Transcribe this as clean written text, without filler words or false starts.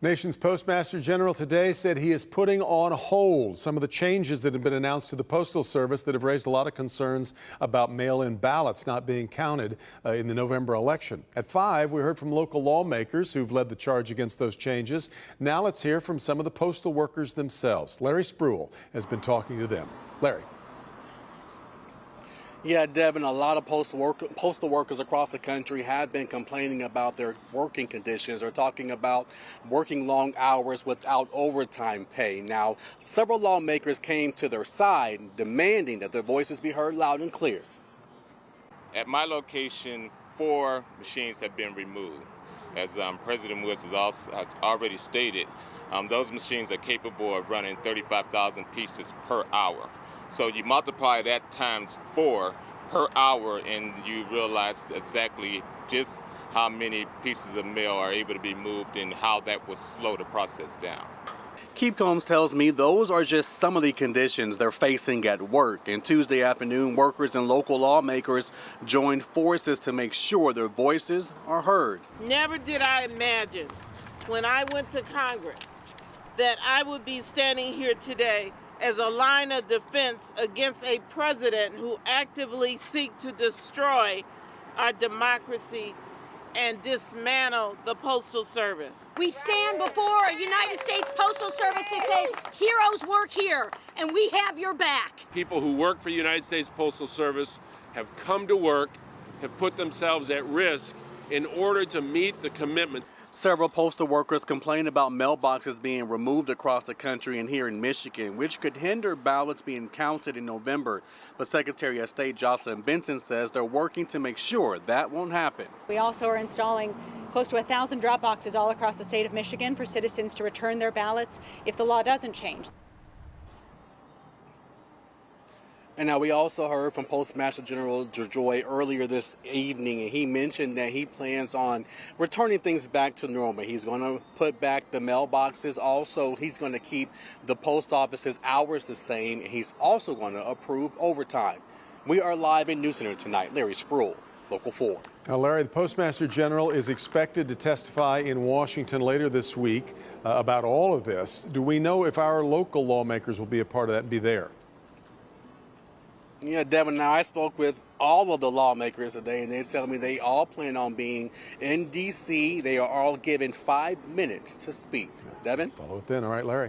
Nation's Postmaster General today said he is putting on hold some of the changes that have been announced to the Postal Service that have raised a lot of concerns about mail-in ballots not being counted in the November election. At 5, we heard from local lawmakers who've led the charge against those changes. Now let's hear from some of the postal workers themselves. Larry Spruill has been talking to them. Larry. Yeah, Devin, a lot of postal workers across the country have been complaining about their working conditions. They're talking about working long hours without overtime pay. Now, several lawmakers came to their side, demanding that their voices be heard loud and clear. At my location, 4 machines have been removed. As President Woods has already stated, those machines are capable of running 35,000 pieces per hour. So you multiply that times 4 per hour and you realize exactly just how many pieces of mail are able to be moved and how that will slow the process down. Keith Combs tells me those are just some of the conditions they're facing at work. And Tuesday afternoon, workers and local lawmakers joined forces to make sure their voices are heard. Never did I imagine when I went to Congress that I would be standing here today as a line of defense against a president who actively seeks to destroy our democracy and dismantle the Postal Service. We stand before a United States Postal Service to say, heroes work here, and we have your back. People who work for the United States Postal Service have come to work, have put themselves at risk in order to meet the commitment. Several postal workers complain about mailboxes being removed across the country and here in Michigan, which could hinder ballots being counted in November. But Secretary of State Jocelyn Benson says they're working to make sure that won't happen. We also are installing close to 1,000 drop boxes all across the state of Michigan for citizens to return their ballots if the law doesn't change. And now we also heard from Postmaster General DeJoy earlier this evening, and he mentioned that he plans on returning things back to normal. He's going to put back the mailboxes. Also, he's going to keep the post office's hours the same, and he's also going to approve overtime. We are live in News Center tonight. Larry Spruill, Local 4. Now, Larry, the Postmaster General is expected to testify in Washington later this week about all of this. Do we know if our local lawmakers will be a part of that and be there? Yeah, Devin, now I spoke with all of the lawmakers today, and they tell me they all plan on being in D.C. They are all given 5 minutes to speak. Devin? Follow it then. All right, Larry.